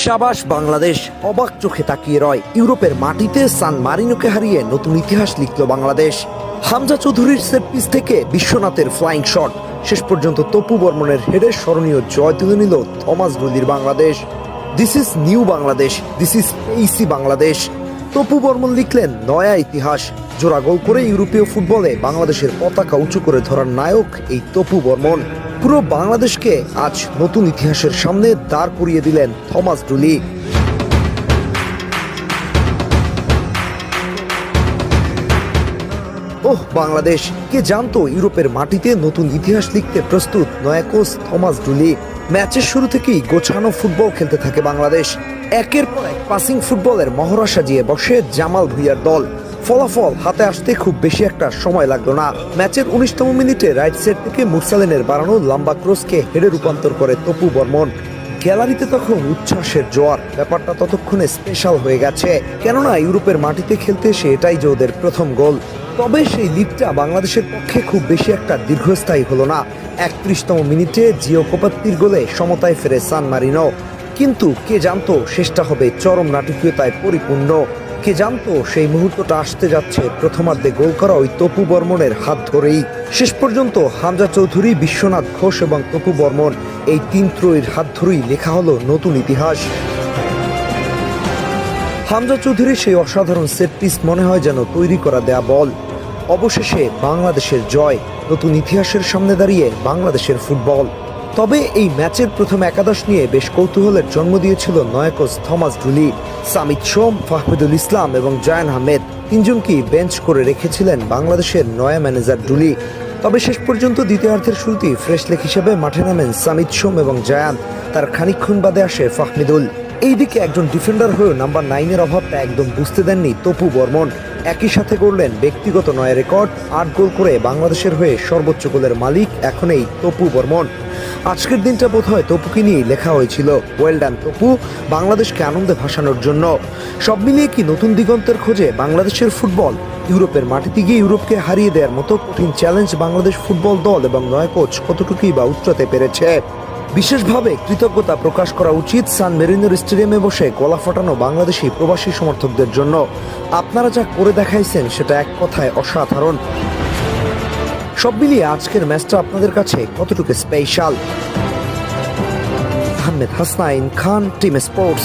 শাবাশ বাংলাদেশ, অবাক চোখে তাকিয়ে রয়। ইউরোপের মাটিতে সান মারিনোকে হারিয়ে নতুন ইতিহাস লিখল বাংলাদেশ। হামজা চৌধুরীর সেট পিস থেকে বিশ্বনাথের ফ্লাইং শট, শেষ পর্যন্ত তপু বর্মনের হেডে স্মরণীয় জয় তুলে নিল থমাস ডুলির Bangladesh. This is new Bangladesh, this is pacy Bangladesh. Topu Barman লিখলেন নয়া ইতিহাস। জোড়া গোল করে ইউরোপীয় ফুটবলে বাংলাদেশের পতাকা উঁচু করে ধরার নায়ক এই তপু বর্মন। পুরো বাংলাদেশকে আজ নতুন ইতিহাসের সামনে দাঁড় করিয়ে দিলেন থমাস ডুলি। ওহ বাংলাদেশ, কে জানতো ইউরোপের মাটিতে নতুন ইতিহাস লিখতে প্রস্তুত নয়া কোচ থমাস ডুলি। ম্যাচের শুরু থেকেই গোছানো ফুটবল খেলতে থাকে বাংলাদেশ। একের পর এক পাসিং ফুটবলের মহড়া সাজিয়ে বসে জামাল ভুঁইয়ার দল। ফলাফল হাতে আসতে খুব বেশি একটা সময় লাগলো না। ম্যাচের 19তম মিনিটে রাইট সাইড থেকে মুরসালিনের বাড়ানো লম্বা ক্রসকে হেডে রূপান্তর করে তপু বর্মন। গ্যালারিতে তখন উচ্ছ্বাসের জোয়ার। ব্যাপারটা ততক্ষণে স্পেশাল হয়ে গেছে, কেননা ইউরোপের মাটিতে খেলতে এসে এটাই যে ওদের প্রথম গোল। তবে সেই লিডটা বাংলাদেশের পক্ষে খুব বেশি একটা দীর্ঘস্থায়ী হলো না। 31তম মিনিটে জিও কোপাত্তির গোলে সমতায় ফেরে সান মারিনো। কিন্তু কে জানতো শেষটা হবে চরম নাটকীয়তায় পরিপূর্ণ। কে জানতো সেই মুহূর্তটা আসতে যাচ্ছে প্রথমার্ধে গোল করা ওই তপু বর্মনের হাত ধরেই। শেষ পর্যন্ত হামজা চৌধুরী, বিশ্বনাথ ঘোষ এবং তপু বর্মন, এই তিন ত্রয়ীর হাত ধরেই লেখা হলো নতুন ইতিহাস। হামজা চৌধুরীর সেই অসাধারণ সেট পিস মনে হয় যেন তৈরি করা দেয়া বল। অবশেষে বাংলাদেশের জয়, নতুন ইতিহাসের সামনে দাঁড়িয়ে বাংলাদেশের ফুটবল। তবে এই ম্যাচের প্রথম একাদশ নিয়ে বেশ কৌতূহলের জন্ম দিয়েছিল নয়া কোচ থমাস ডুলি। সামিত সোম, ফাহমিদুল ইসলাম এবং জায়ান আহমেদ তিনজনকেই বেঞ্চ করে রেখেছিলেন বাংলাদেশের নয়া ম্যানেজার ডুলি। তবে শেষ পর্যন্ত দ্বিতীয়ার্ধের শুরুতেই ফ্রেশ লেগ হিসেবে মাঠে নামেন সামিত সোম এবং জায়ান। তার খানিকক্ষণ বাদে আসে ফাহমিদুল। এইদিকে একজন ডিফেন্ডার হয়েও নাম্বার 9-এর অভাবটা একদম বুঝতে দেননি তপু বর্মন। একই সাথে গড়লেন ব্যক্তিগত নয়া রেকর্ড। 8 গোল করে বাংলাদেশের হয়ে সর্বোচ্চ গোলের মালিক এখন এই তপু বর্মন। আজকের দিনটা বোধহয় তপুকে নিয়েই লেখা হয়েছিল। ওয়েল ডান তপু, বাংলাদেশকে আনন্দে ভাসানোর জন্য। সব মিলিয়ে কি নতুন দিগন্তের খোঁজে বাংলাদেশের ফুটবল? ইউরোপের মাটিতে গিয়ে ইউরোপকে হারিয়ে দেওয়ার মতো কঠিন চ্যালেঞ্জ বাংলাদেশ ফুটবল দল এবং নয়া কোচ কতটুকুই বা উচ্চতে পেরেছে? বিশেষভাবে কৃতজ্ঞতা প্রকাশ করা উচিত সান মেরিনোর স্টেডিয়ামে বসে গলা ফাটানো বাংলাদেশি প্রবাসী সমর্থকদের জন্য। আপনারা যা করে দেখাইছেন সেটা এক কথায় অসাধারণ। সব মিলিয়ে আজকের ম্যাচটা আপনাদের কাছে কতটুকু স্পেশাল? আহমেদ হাসনাইন খান, টিম স্পোর্টস।